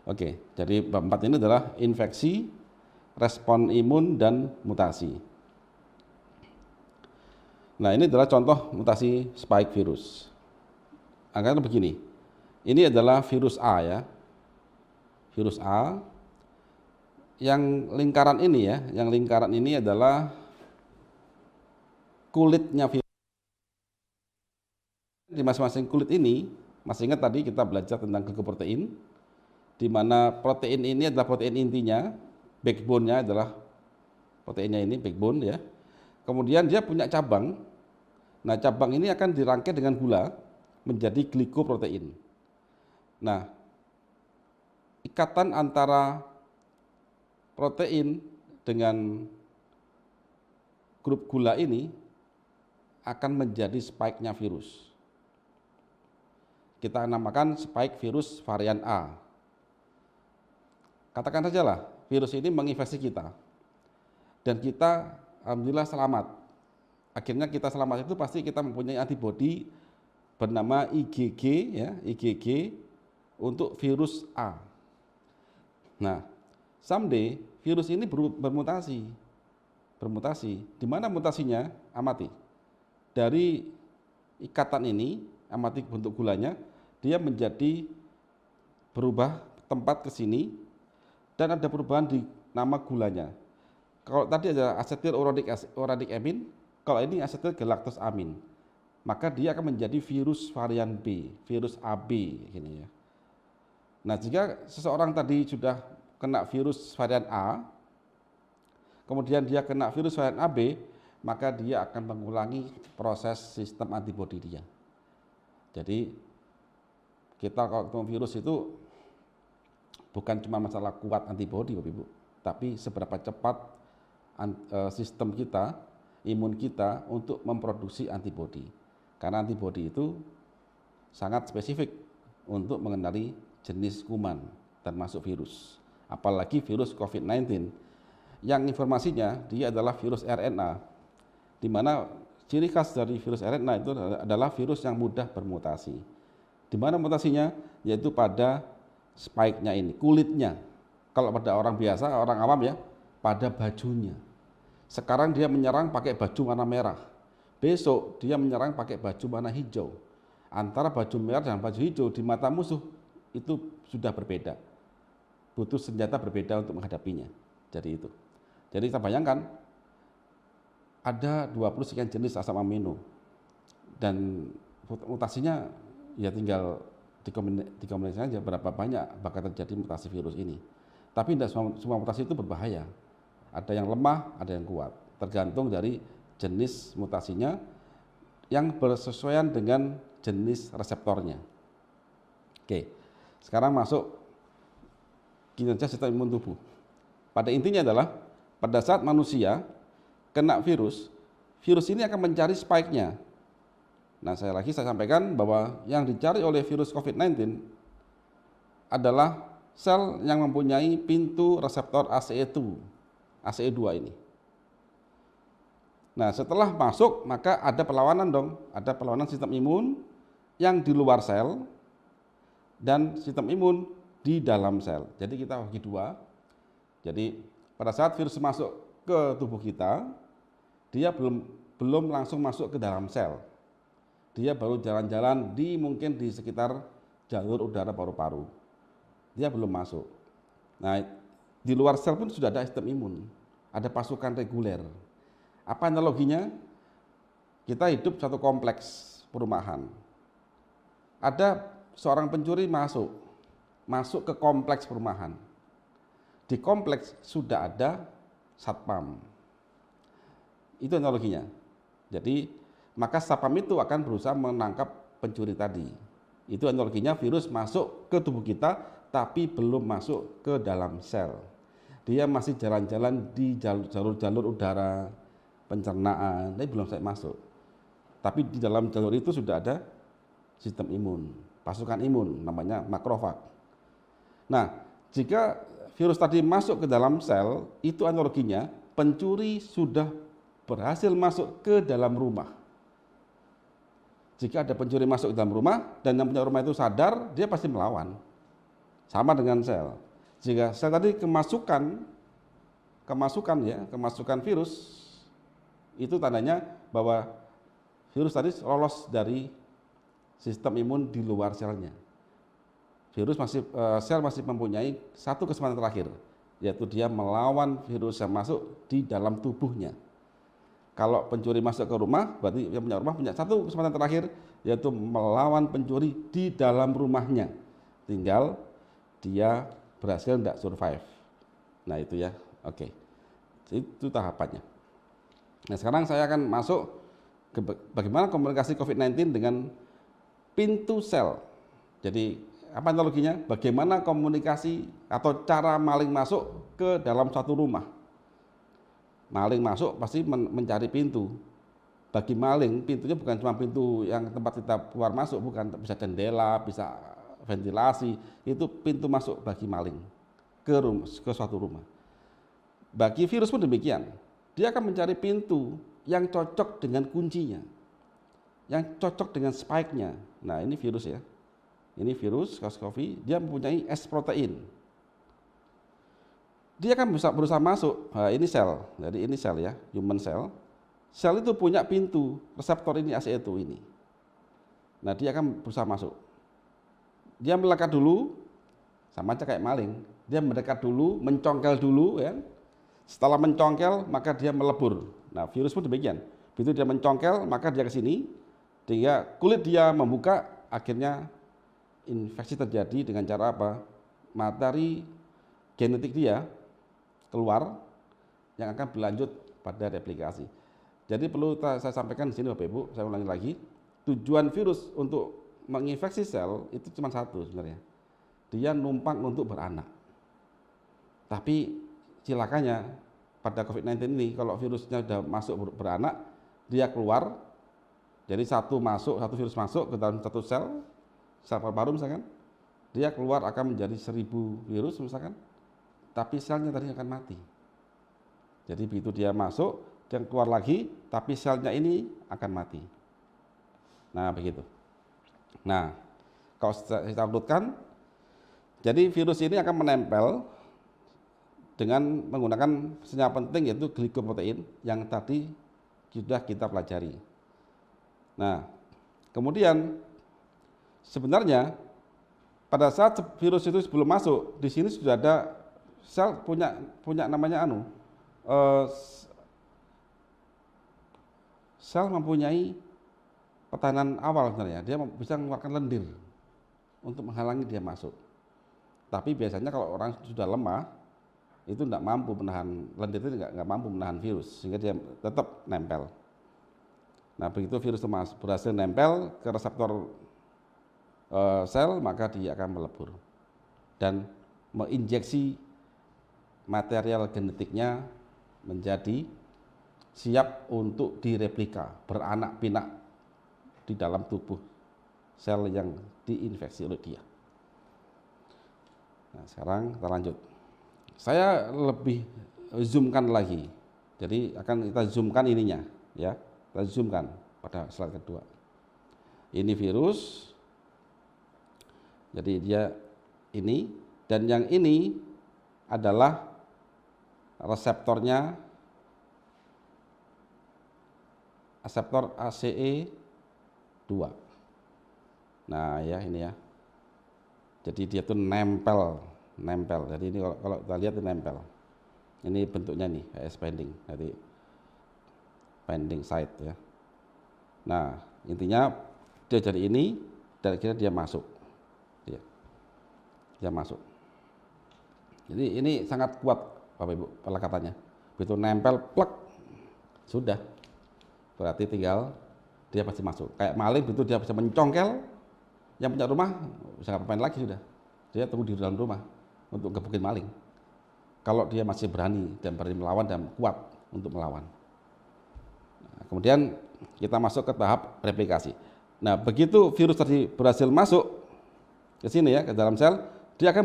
Oke, jadi bab 4 ini adalah infeksi, respon imun, dan mutasi. Nah, ini adalah contoh mutasi spike virus. Angkanya begini, ini adalah virus A ya, virus A. Yang lingkaran ini ya, yang lingkaran ini adalah kulitnya virus. Di masing-masing kulit ini, masih ingat tadi kita belajar tentang glikoprotein, di mana protein ini adalah protein intinya, backbone-nya adalah proteinnya ini, backbone ya. Kemudian dia punya cabang. Nah, cabang ini akan dirangkai dengan gula menjadi glikoprotein. Nah, ikatan antara protein dengan grup gula ini akan menjadi spike-nya virus. Kita namakan spike virus varian A. Katakan saja lah, virus ini menginfeksi kita. Dan kita alhamdulillah selamat. Akhirnya kita selamat itu pasti kita mempunyai antibodi bernama IgG ya, IgG untuk virus A. Nah, someday virus ini bermutasi. Di mana mutasinya? Amati. Dari ikatan ini, amati bentuk gulanya, dia menjadi berubah tempat ke sini dan ada perubahan di nama gulanya. Kalau tadi ada asetil uradik amin, kalau ini asetil galactosamin, maka dia akan menjadi virus varian B, virus AB gini ya. Nah, jika seseorang tadi sudah kena virus varian A, kemudian dia kena virus varian AB, maka dia akan mengulangi proses sistem antibodi dia. Jadi kita kalau ketemu virus itu bukan cuma masalah kuat antibodi Bapak Ibu, tapi seberapa cepat sistem kita, imun kita untuk memproduksi antibodi. Karena antibodi itu sangat spesifik untuk mengenali jenis kuman termasuk virus. Apalagi virus COVID-19 yang informasinya dia adalah virus RNA, di mana ciri khas dari virus RNA itu adalah virus yang mudah bermutasi. Di mana mutasinya? Yaitu pada spike-nya ini, kulitnya. Kalau pada orang biasa, orang awam ya, pada bajunya. Sekarang dia menyerang pakai baju warna merah. Besok dia menyerang pakai baju warna hijau. Antara baju merah dan baju hijau di mata musuh itu sudah berbeda. Butuh senjata berbeda untuk menghadapinya. Jadi itu. Jadi kita bayangkan ada 20 sekian jenis asam amino. Dan mutasinya ya tinggal dikombinasikan aja berapa banyak bakal terjadi mutasi virus ini. Tapi tidak semua mutasi itu berbahaya. Ada yang lemah, ada yang kuat. Tergantung dari jenis mutasinya yang bersesuaian dengan jenis reseptornya. Oke, sekarang masuk kinerja sistem imun tubuh. Pada intinya adalah pada saat manusia kena virus, virus ini akan mencari spike-nya. Nah, saya sampaikan bahwa yang dicari oleh virus COVID-19 adalah sel yang mempunyai pintu reseptor ACE2 ini. Nah, setelah masuk maka ada perlawanan dong, ada perlawanan sistem imun yang di luar sel dan sistem imun di dalam sel. Jadi kita bagi dua. Jadi pada saat virus masuk ke tubuh kita, dia belum langsung masuk ke dalam sel. Dia baru jalan-jalan mungkin di sekitar jalur udara paru-paru. Dia belum masuk. Nah, di luar sel pun sudah ada sistem imun, ada pasukan reguler. Apa analoginya? Kita hidup satu kompleks perumahan. Ada seorang pencuri masuk ke kompleks perumahan. Di kompleks sudah ada satpam. Itu analoginya. Jadi maka satpam itu akan berusaha menangkap pencuri tadi. Itu analoginya virus masuk ke tubuh kita tapi belum masuk ke dalam sel. Dia masih jalan-jalan di jalur-jalur udara, pencernaan, tapi belum sampai masuk. Tapi di dalam jalur itu sudah ada sistem imun, pasukan imun namanya makrofag. Nah, jika virus tadi masuk ke dalam sel, itu analoginya pencuri sudah berhasil masuk ke dalam rumah. Jika ada pencuri masuk ke dalam rumah dan yang punya rumah itu sadar, dia pasti melawan. Sama dengan sel. Jika sel tadi kemasukan virus, itu tandanya bahwa virus tadi lolos dari sistem imun di luar selnya. Sel masih mempunyai satu kesempatan terakhir, yaitu dia melawan virus yang masuk di dalam tubuhnya. Kalau pencuri masuk ke rumah, berarti yang punya rumah punya satu kesempatan terakhir, yaitu melawan pencuri di dalam rumahnya. Tinggal dia berhasil tidak survive. Nah itu ya, oke. Itu tahapannya. Nah sekarang saya akan masuk ke bagaimana komunikasi COVID-19 dengan pintu sel. Jadi apa analoginya? Bagaimana komunikasi atau cara maling masuk ke dalam suatu rumah. Maling masuk pasti mencari pintu. Bagi maling, pintunya bukan cuma pintu yang tempat kita keluar masuk, bukan, bisa jendela, bisa ventilasi, itu pintu masuk bagi maling ke suatu rumah. Bagi virus pun demikian, dia akan mencari pintu yang cocok dengan kuncinya, yang cocok dengan spike-nya. Nah ini virus ya, ini virus SARS-CoV, dia mempunyai S protein. Dia akan berusaha masuk. Nah, ini sel, jadi ini sel ya, human cell. Sel itu punya pintu reseptor ini ACE2 ini. Nah dia akan berusaha masuk. Dia melekat dulu, sama aja kayak maling. Dia mendekat dulu, mencongkel dulu, ya. Setelah mencongkel maka dia melebur. Nah virus pun demikian. Begitu dia mencongkel maka dia ke sini, sehingga kulit dia membuka, akhirnya infeksi terjadi dengan cara apa? Materi genetik dia keluar yang akan berlanjut pada replikasi. Jadi perlu saya sampaikan di sini Bapak Ibu, saya ulangi lagi, tujuan virus untuk menginfeksi sel itu cuma satu sebenarnya. Dia numpang untuk beranak. Tapi silakannya pada COVID-19 ini kalau virusnya sudah masuk beranak, dia keluar. Jadi satu virus masuk ke dalam satu sel paru-paru misalkan, dia keluar akan menjadi 1000 virus misalkan. Tapi selnya tadi akan mati. Jadi begitu dia masuk, dia keluar lagi, tapi selnya ini akan mati. Nah begitu. Nah kalau kita urutkan, jadi virus ini akan menempel dengan menggunakan senyawa penting yaitu glikoprotein yang tadi sudah kita pelajari. Nah kemudian sebenarnya pada saat virus itu sebelum masuk, di sini sudah ada sel punya namanya sel mempunyai pertahanan awal sebenarnya. Dia bisa mengeluarkan lendir untuk menghalangi dia masuk. Tapi biasanya kalau orang sudah lemah, itu tidak mampu menahan lendir, itu nggak mampu menahan virus, sehingga dia tetap nempel. Nah begitu virus itu berhasil nempel ke reseptor sel, maka dia akan melebur dan menginjeksi material genetiknya menjadi siap untuk direplika, beranak pinak di dalam tubuh sel yang diinfeksi oleh dia. Nah, sekarang kita lanjut. Saya lebih zoomkan lagi. Jadi akan kita zoomkan ininya, ya. Kita zoomkan pada slide kedua. Ini virus. Jadi dia ini, dan yang ini adalah reseptornya, reseptor ACE2. Nah ya ini ya. Jadi dia tuh nempel. Jadi ini kalau kita lihat itu nempel. Ini bentuknya nih kayak binding. Jadi binding site ya. Nah intinya dia jadi ini dan akhirnya dia masuk. Dia masuk. Jadi ini sangat kuat Bapak Ibu pelekatannya. Begitu nempel plek sudah. Berarti tinggal dia pasti masuk. Kayak maling begitu dia bisa mencongkel, yang punya rumah bisa ngapain lagi sudah. Dia tunggu di dalam rumah untuk gebukin maling. Kalau dia masih berani dan berani melawan dan kuat untuk melawan. Nah, kemudian kita masuk ke tahap replikasi. Nah, begitu virus tadi berhasil masuk ke sini ya, ke dalam sel, dia akan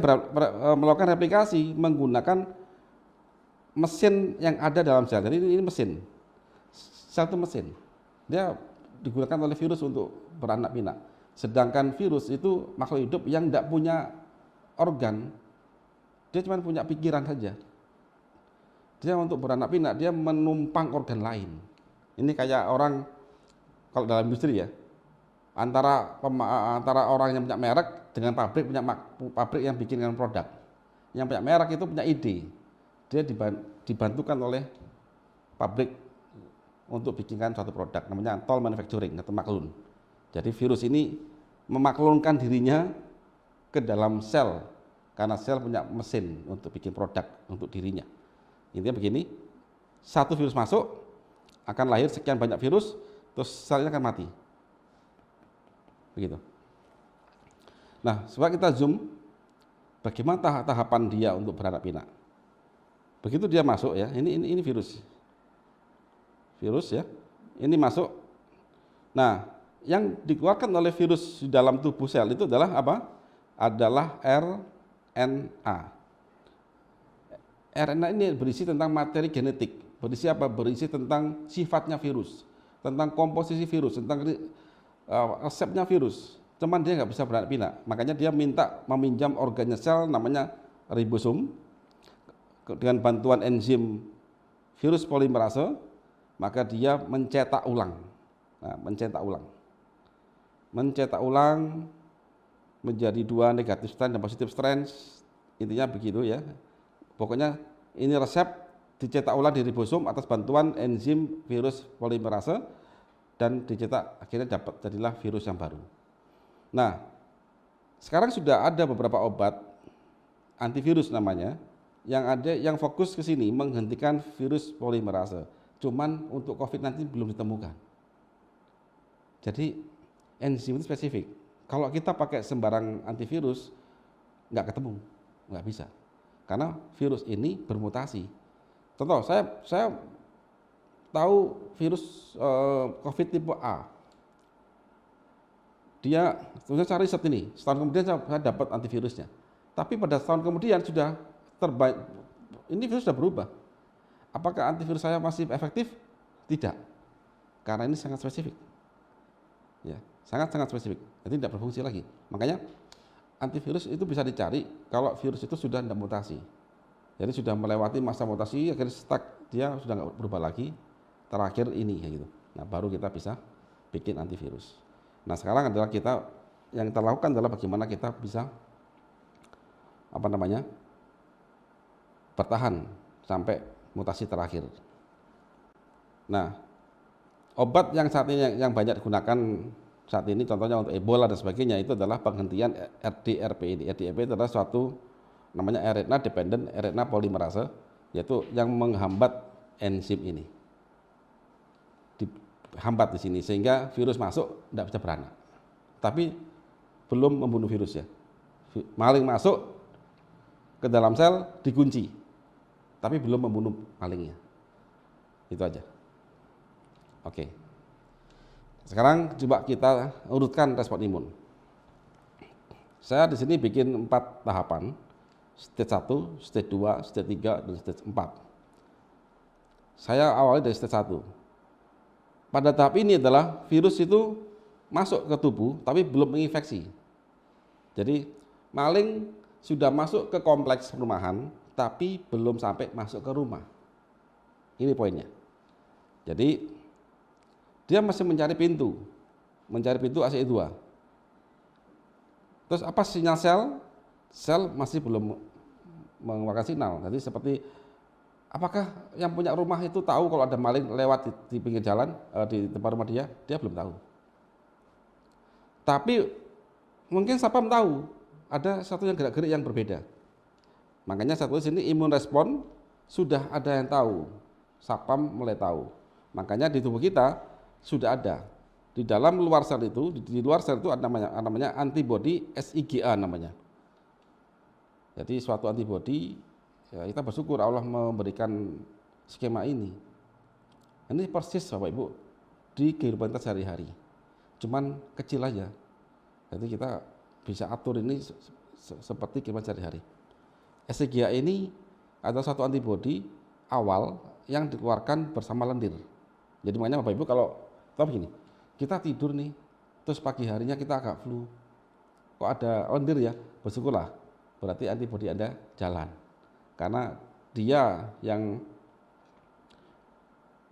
melakukan replikasi menggunakan mesin yang ada dalam sel. Jadi ini mesin. Sel itu mesin. Dia digunakan oleh virus untuk beranak pinak. Sedangkan virus itu makhluk hidup yang tidak punya organ, dia cuma punya pikiran saja. Dia untuk beranak pinak, dia menumpang organ lain. Ini kayak orang, kalau dalam industri ya, antara orang yang punya merek dengan pabrik yang bikinkan produk. Yang punya merek itu punya ide, dia dibantukan oleh pabrik untuk bikinkan suatu produk, namanya toll manufacturing atau maklun. Jadi virus ini memaklunkan dirinya ke dalam sel, karena sel punya mesin untuk bikin produk untuk dirinya. Intinya begini, satu virus masuk, akan lahir sekian banyak virus, terus selnya akan mati. Begitu. Nah, coba kita zoom, bagaimana tahapan dia untuk beranak pinak. Begitu dia masuk ya, ini virus ya, ini masuk. Nah, yang dikeluarkan oleh virus di dalam tubuh sel itu adalah apa? Adalah RNA. RNA ini berisi tentang materi genetik. Berisi apa? Berisi tentang sifatnya virus, tentang komposisi virus, tentang resepnya virus. Cuman dia nggak bisa beranak pinak. Makanya dia minta meminjam organnya sel namanya ribosom. Dengan bantuan enzim virus polimerase, maka dia mencetak ulang. Nah, mencetak ulang menjadi 2 negatif strand dan positif strand, intinya begitu ya. Pokoknya ini resep dicetak ulang di ribosom atas bantuan enzim virus polimerase dan dicetak, akhirnya jadilah virus yang baru. Nah, sekarang sudah ada beberapa obat antivirus namanya yang fokus ke sini menghentikan virus polimerase. Cuman untuk COVID-19 belum ditemukan. Jadi enzim itu spesifik. Kalau kita pakai sembarang antivirus, nggak ketemu, nggak bisa. Karena virus ini bermutasi. Contoh, saya tahu virus COVID tipe A. Saya cari riset ini, setahun kemudian saya dapat antivirusnya. Tapi pada setahun kemudian sudah terbaik, ini virus sudah berubah. Apakah antivirus saya masih efektif? Tidak, karena ini sangat spesifik. Ya, sangat spesifik. Jadi tidak berfungsi lagi. Makanya antivirus itu bisa dicari kalau virus itu sudah tidak mutasi. Jadi sudah melewati masa mutasi, akhirnya stuck, dia sudah nggak berubah lagi. Terakhir ini ya gitu. Nah, baru kita bisa bikin antivirus. Nah, sekarang adalah yang kita lakukan adalah bagaimana kita bisa bertahan sampai mutasi terakhir. Nah, obat yang saat ini yang banyak digunakan saat ini, contohnya untuk Ebola dan sebagainya, itu adalah penghentian RDRP ini. RDRP itu adalah suatu namanya RNA dependent RNA polymerase, yaitu yang menghambat enzim ini. Dihambat di sini sehingga virus masuk tidak bisa beranak. Tapi belum membunuh virus ya. Maling masuk ke dalam sel dikunci, tapi belum membunuh malingnya. Itu aja. Oke. Sekarang coba kita urutkan respon imun. Saya di sini bikin 4 tahapan. Stage 1, stage 2, stage 3, dan stage 4. Saya awali dari stage 1. Pada tahap ini adalah virus itu masuk ke tubuh tapi belum menginfeksi. Jadi maling sudah masuk ke kompleks perumahan tapi belum sampai masuk ke rumah. Ini poinnya. Jadi dia masih mencari pintu ACE2. Terus apa sinyal sel? Sel masih belum mengeluarkan sinyal. Jadi seperti apakah yang punya rumah itu tahu kalau ada maling lewat di pinggir jalan, di depan rumah dia belum tahu. Tapi mungkin satpam tahu ada satu yang gerak-gerik yang berbeda. Makanya satu di sini imun respon sudah ada yang tahu, satpam mulai tahu. Makanya di tubuh kita sudah ada di dalam luar sel itu, di luar sel itu ada namanya antibodi SIGA namanya. Jadi suatu antibodi, ya kita bersyukur Allah memberikan skema ini. Ini persis Bapak Ibu di kehidupan kita sehari-hari. Cuman kecil aja. Jadi kita bisa atur ini seperti kehidupan sehari-hari. SIGA ini adalah satu antibodi awal yang dikeluarkan bersama lendir. Jadi makanya Bapak Ibu kalau begini, kita tidur nih, terus pagi harinya kita agak flu. Kok ada lendir ya? Bersyukurlah berarti antibodi Anda jalan. Karena dia yang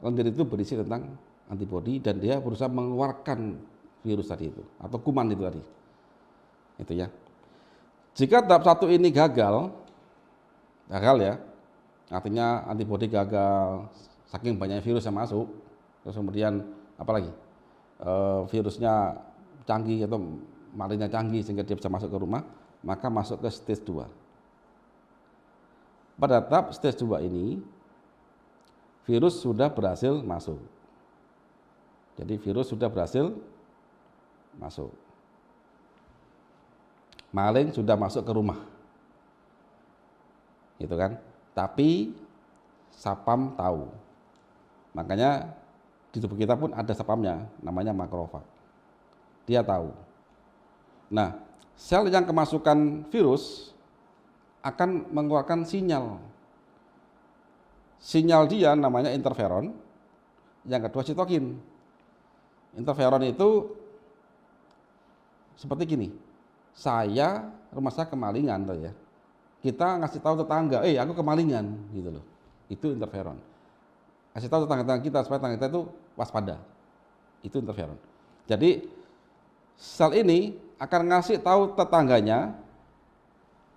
lendir itu berisi tentang antibodi dan dia berusaha mengeluarkan virus tadi itu atau kuman itu tadi. Itu ya. Jika tahap 1 ini gagal ya, artinya antibodi gagal, saking banyaknya virus yang masuk, terus kemudian apalagi virusnya canggih atau malinnya canggih sehingga dia bisa masuk ke rumah, maka masuk ke stage 2. Pada tahap stage 2 ini virus sudah berhasil masuk. Jadi virus sudah berhasil masuk. Maling sudah masuk ke rumah. Gitu kan? Tapi sapam tahu. Makanya di tubuh kita pun ada sapamnya, namanya makrofag. Dia tahu. Nah, sel yang kemasukan virus akan mengeluarkan sinyal. Sinyal dia namanya interferon, yang kedua sitokin. Interferon itu seperti gini, rumah saya kemalingan tuh ya. Kita ngasih tahu tetangga, aku kemalingan gitu loh. Itu interferon. Kasih tahu tetangga-tetangga kita supaya tetangga kita itu waspada. Itu interferon. Jadi sel ini akan ngasih tahu tetangganya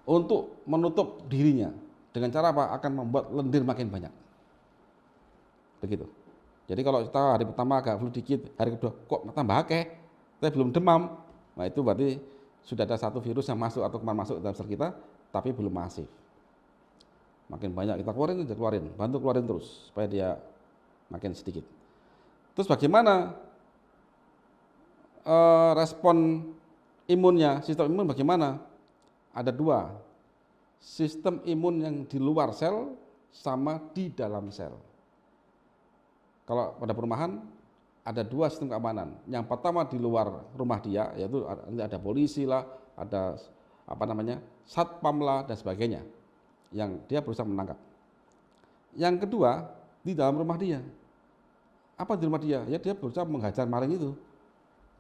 untuk menutup dirinya. Dengan cara apa? Akan membuat lendir makin banyak. Begitu. Jadi kalau kita hari pertama agak flu dikit, hari kedua kok tambah akeh, tapi belum demam, nah itu berarti sudah ada satu virus yang masuk atau kuman masuk dalam sel kita, tapi belum masif. Makin banyak kita keluarin, bantu keluarin terus supaya dia makin sedikit. Terus bagaimana respon imunnya, sistem imun bagaimana? Ada 2, sistem imun yang di luar sel sama di dalam sel. Kalau pada perumahan ada 2 sistem keamanan. Yang pertama di luar rumah dia, yaitu ada polisi lah, ada satpam lah dan sebagainya, yang dia berusaha menangkap. Yang kedua di dalam rumah dia. Apa di rumah dia? Ya dia berusaha menghajar maling itu,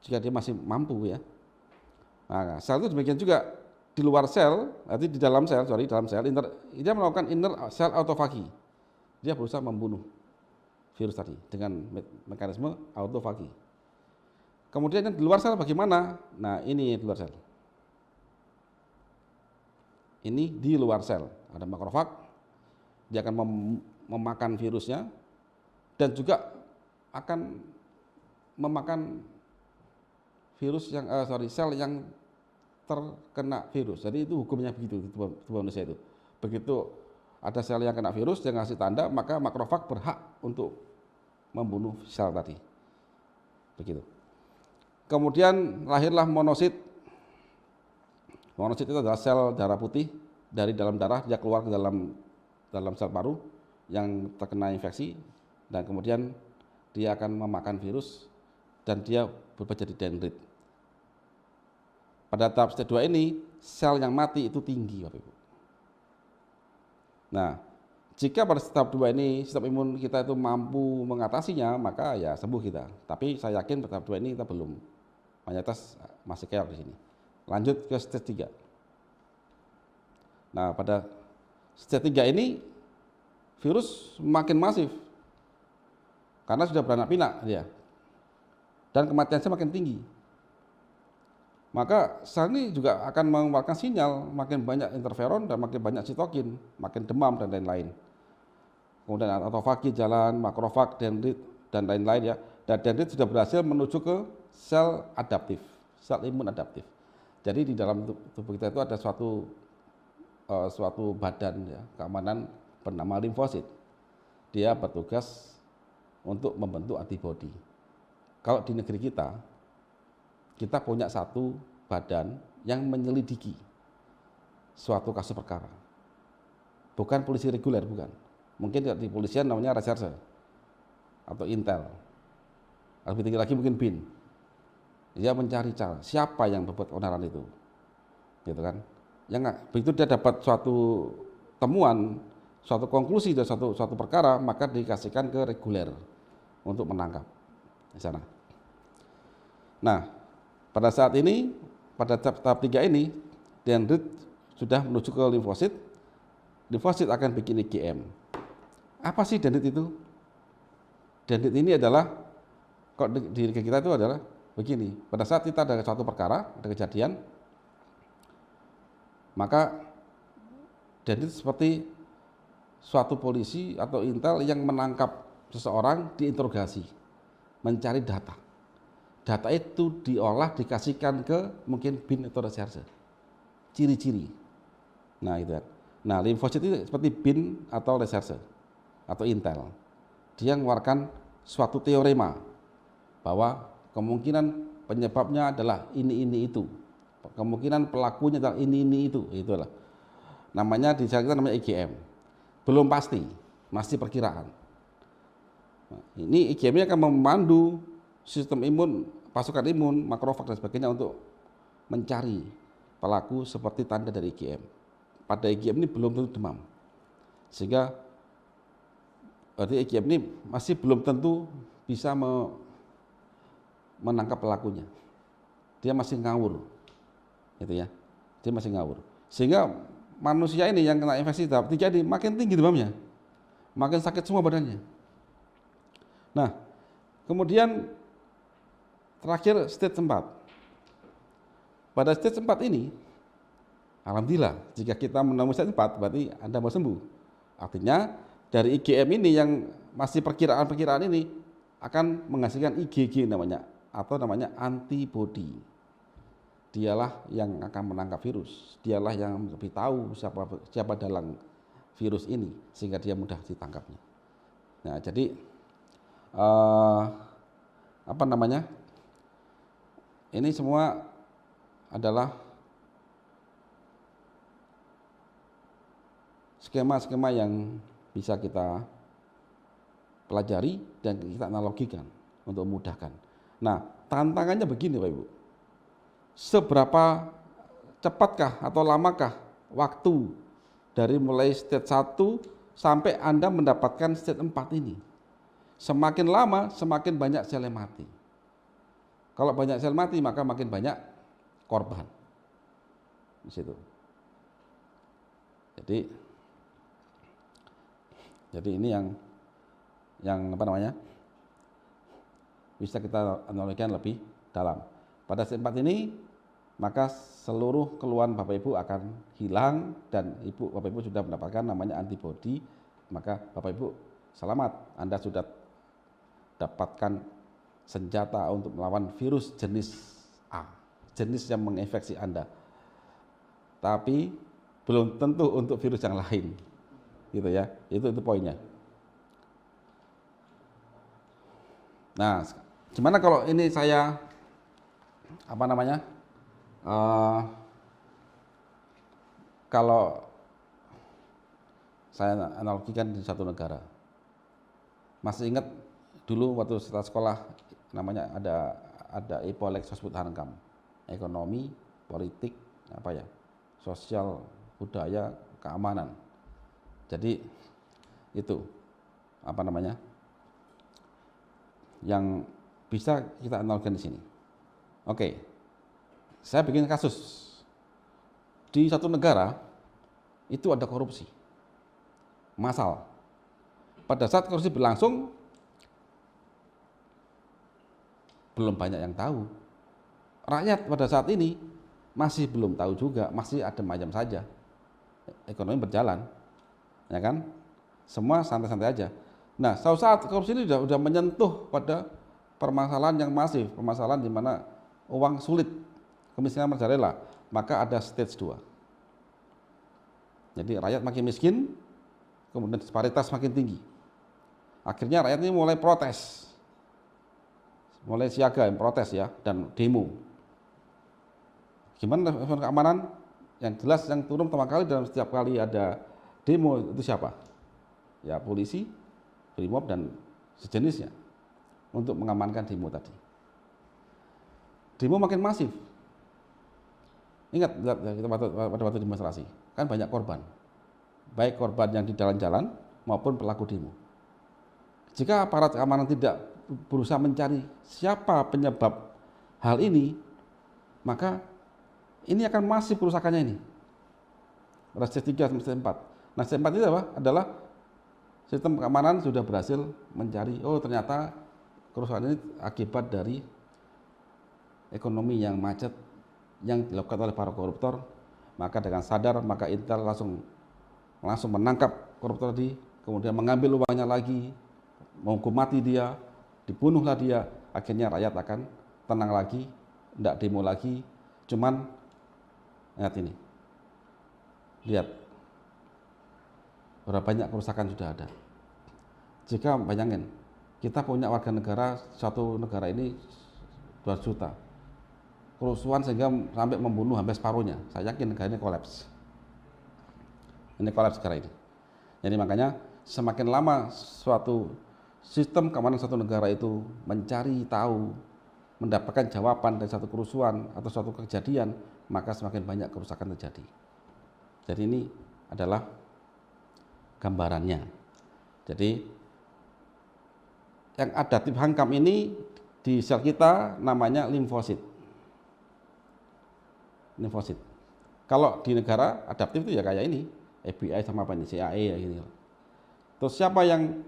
jika dia masih mampu ya. Nah, sel itu demikian juga di luar sel, nanti di dalam sel, dia melakukan inner cell autophagy. Dia berusaha membunuh virus tadi dengan mekanisme autofagi. Kemudian yang di luar sel bagaimana? Nah, ini di luar sel. Ini di luar sel, ada makrofag, dia akan memakan virusnya dan juga akan memakan virus yang sel yang terkena virus. Jadi itu hukumnya begitu di tubuh manusia itu. Begitu ada sel yang kena virus, dia ngasih tanda, maka makrofag berhak untuk membunuh sel tadi. Begitu. Kemudian lahirlah monosit. Monosit itu adalah sel darah putih dari dalam darah, dia keluar ke dalam sel paru yang terkena infeksi, dan kemudian dia akan memakan virus dan dia berubah jadi dendrit. Pada tahap stage 2 ini, sel yang mati itu tinggi, Bapak Ibu. Nah, jika pada tahap 2 ini sistem imun kita itu mampu mengatasinya, maka ya sembuh kita. Tapi saya yakin pada tahap 2 ini kita belum. Mayoritas masih keok di sini. Lanjut ke stage 3. Nah, pada stage 3 ini virus makin masif. Karena sudah beranak pinak dia. Dan kematiannya makin tinggi. Maka sel ini juga akan mengeluarkan sinyal, makin banyak interferon dan makin banyak sitokin, makin demam dan lain-lain. Kemudian autofagi jalan, makrofag, dendrit dan lain-lain ya. Dan dendrit sudah berhasil menuju ke sel adaptif, sel imun adaptif. Jadi di dalam tubuh kita itu ada suatu badan ya, keamanan bernama limfosit. Dia bertugas untuk membentuk antibodi. Kalau di negeri kita punya satu badan yang menyelidiki suatu kasus perkara. Bukan polisi reguler, bukan. Mungkin di polisian namanya reserse atau intel. Lebih tinggi lagi mungkin BIN. Dia mencari cara siapa yang berbuat keonaran itu, gitu kan? Yang begitu dia dapat suatu temuan, suatu konklusi dari suatu perkara, maka dikasihkan ke reguler untuk menangkap di sana. Nah, pada saat ini, pada tahap 3 ini, dendrit sudah menuju ke limfosit. Limfosit akan bikin IgM. Apa sih dendrit itu? Dendrit ini adalah, kok di kita itu adalah begini, pada saat kita ada suatu perkara, ada kejadian, maka dendrit seperti suatu polisi atau intel yang menangkap seseorang, diinterogasi, mencari data. Data itu diolah, dikasihkan ke mungkin bin atau reserse. Ciri-ciri. Nah, itu. Nah, limfosit itu seperti bin atau reserse atau intel. Dia mengeluarkan suatu teorema bahwa kemungkinan penyebabnya adalah ini itu. Kemungkinan pelakunya adalah ini itu. Itulah. Namanya di kita namanya IgM. Belum pasti, masih perkiraan. Nah, ini IgM-nya akan memandu sistem imun, pasukan imun, makrofag dan sebagainya untuk mencari pelaku seperti tanda dari IgM. Pada IgM ini belum tentu demam, sehingga berarti IgM ini masih belum tentu bisa menangkap pelakunya. Dia masih ngawur, gitu ya. Dia masih ngawur, sehingga manusia ini yang kena infeksi tahap 3 ini makin tinggi demamnya, makin sakit semua badannya. Nah, kemudian terakhir stage 4. Pada stage 4 ini, alhamdulillah, jika kita menemui stage 4 berarti Anda mau sembuh. Artinya dari IgM ini yang masih perkiraan-perkiraan ini akan menghasilkan IgG namanya, atau namanya antibody. Dialah yang akan menangkap virus, dialah yang lebih tahu siapa dalang virus ini, sehingga dia mudah ditangkapnya. Nah, jadi ini semua adalah skema-skema yang bisa kita pelajari dan kita analogikan untuk memudahkan. Nah, tantangannya begini Bapak Ibu. Seberapa cepatkah atau lamakah waktu dari mulai stage 1 sampai Anda mendapatkan stage 4 ini? Semakin lama, semakin banyak sel yang mati. Kalau banyak sel mati, maka makin banyak korban. Di situ. Jadi ini yang bisa kita analogikan lebih dalam. Pada stage 4 ini, maka seluruh keluhan Bapak Ibu akan hilang dan Bapak Ibu sudah mendapatkan namanya antibody, maka Bapak Ibu selamat, Anda sudah dapatkan senjata untuk melawan virus jenis A, jenis yang menginfeksi Anda. Tapi belum tentu untuk virus yang lain. Gitu ya. Itu poinnya. Nah, gimana kalau ini saya kalau saya analogikan di satu negara. Masih ingat dulu waktu setelah sekolah namanya ada Ipolek Sosbud Hankam, ekonomi, politik, sosial, budaya, keamanan. Jadi itu yang bisa kita analogikan di sini. Oke, saya bikin kasus di satu negara itu ada korupsi massal. Pada saat korupsi berlangsung, belum banyak yang tahu. Rakyat pada saat ini masih belum tahu juga, masih adem ayem saja. Ekonomi berjalan, ya kan? Semua santai-santai aja. Nah, suatu saat korupsi ini sudah menyentuh pada permasalahan yang masif, permasalahan di mana uang sulit, kemiskinan merajalela, maka ada stage 2. Jadi rakyat makin miskin, kemudian disparitas makin tinggi. Akhirnya rakyat ini mulai protes, mulai siaga, protes ya, dan demo. Gimana keamanan? Yang jelas yang turun pertama kali dalam setiap kali ada demo itu siapa? Ya polisi, Brimob dan sejenisnya untuk mengamankan demo tadi. Demo makin masif. Ingat kita pada waktu demonstrasi, kan banyak korban. Baik korban yang di jalan-jalan maupun pelaku demo. Jika aparat keamanan tidak berusaha mencari siapa penyebab hal ini, maka ini akan masif kerusakannya ini. pada stage 3 sampai stage 4. Nah, stage 4 itu apa? Adalah sistem keamanan sudah berhasil mencari, oh ternyata kerusuhan ini akibat dari ekonomi yang macet yang dilakukan oleh para koruptor. Maka dengan sadar, maka Intel langsung menangkap koruptor tadi, kemudian mengambil uangnya lagi, menghukum mati dia, dibunuhlah dia. Akhirnya rakyat akan tenang lagi, tidak demo lagi. Cuman lihat ini, lihat berapa banyak kerusakan sudah ada. Jika bayangin, kita punya warga negara, satu negara ini 2 juta, kerusuhan sehingga sampai membunuh hampir separuhnya, saya yakin negara ini kolaps. Ini kolaps negara ini. Jadi makanya semakin lama suatu sistem keamanan satu negara itu mencari tahu, mendapatkan jawaban dari satu kerusuhan atau suatu kejadian, maka semakin banyak kerusakan terjadi. Jadi ini adalah gambarannya. Jadi yang adaptif HANCAM ini di sel kita namanya limfosit. Limfosit. Kalau di negara adaptif itu ya kayak ini, FBI sama apa ini, CIA ya gini. Terus siapa yang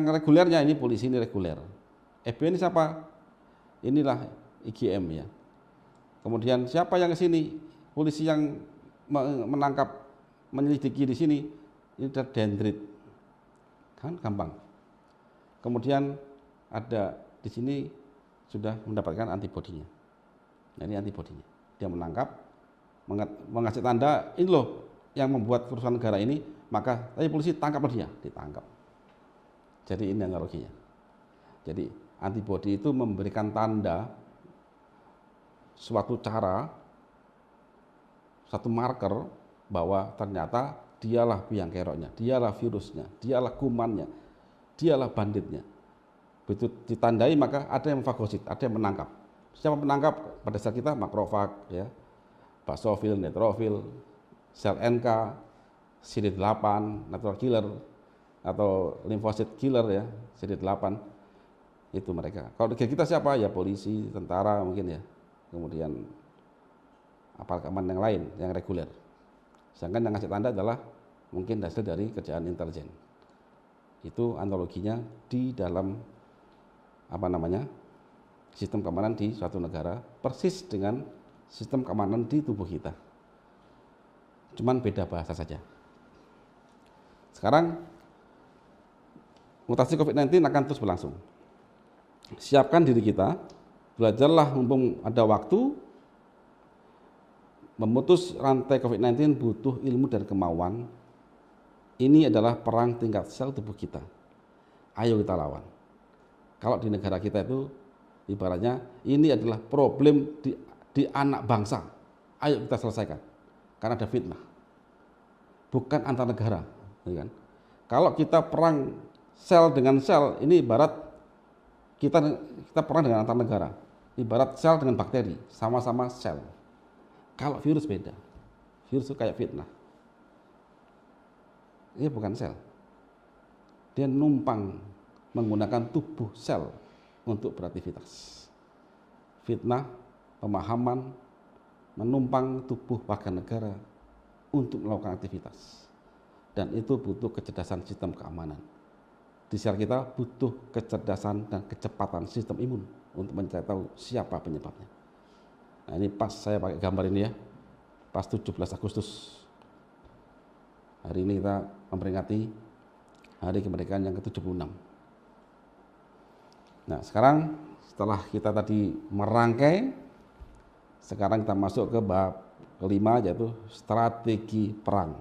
regulernya? Ini polisi, ini reguler. FBI ini siapa? Inilah IGM ya. Kemudian siapa yang ke sini? Polisi yang menangkap, menyelidiki di sini, ini ada dendrit. Kan gampang. Kemudian ada di sini sudah mendapatkan antibodinya. Nah, ini antibodinya. Dia menangkap, mengasih tanda, ini loh yang membuat kerusuhan negara ini, maka polisi tangkap dia, ditangkap. Jadi ini analoginya. Jadi antibodi itu memberikan tanda suatu cara, satu marker bahwa ternyata dialah biang keroknya, dialah virusnya, dialah kumannya, dialah banditnya. Begitu ditandai maka ada yang fagosit, ada yang menangkap. Siapa menangkap? Pada saat kita makrofag, ya, basofil, neutrofil, sel NK, CD8, natural killer, atau limfosit killer ya, CD8, itu mereka. Kalau kita siapa? Ya polisi, tentara mungkin ya, kemudian aparat keamanan yang lain, yang reguler. Sedangkan yang ngasih tanda adalah mungkin hasil dari kerjaan intelijen. Itu analoginya di dalam sistem keamanan di suatu negara, persis dengan sistem keamanan di tubuh kita. Cuman beda bahasa saja. Sekarang mutasi COVID-19 akan terus berlangsung. Siapkan diri kita, belajarlah mumpung ada waktu. Memutus rantai COVID-19 butuh ilmu dan kemauan. Ini adalah perang tingkat sel tubuh kita. Ayo kita lawan. Kalau di negara kita itu ibaratnya ini adalah problem di anak bangsa. Ayo kita selesaikan. Karena ada fitnah. Bukan antar negara, ya kan? Kalau kita perang sel dengan sel, ini ibarat kita perang dengan antar negara. Ibarat sel dengan bakteri, sama-sama sel. Kalau virus beda. Virus itu kayak fitnah. Ini bukan sel. Dia numpang menggunakan tubuh sel untuk beraktivitas. Fitnah, pemahaman, menumpang tubuh warga negara untuk melakukan aktivitas. Dan itu butuh kecerdasan sistem keamanan. Di sel kita butuh kecerdasan dan kecepatan sistem imun untuk mencari tahu siapa penyebabnya. Nah, ini pas saya pakai gambar ini ya, pas 17 Agustus. Hari ini kita memperingati Hari Kemerdekaan yang ke-76. Nah, sekarang setelah kita tadi merangkai, sekarang kita masuk ke bab kelima, yaitu strategi perang.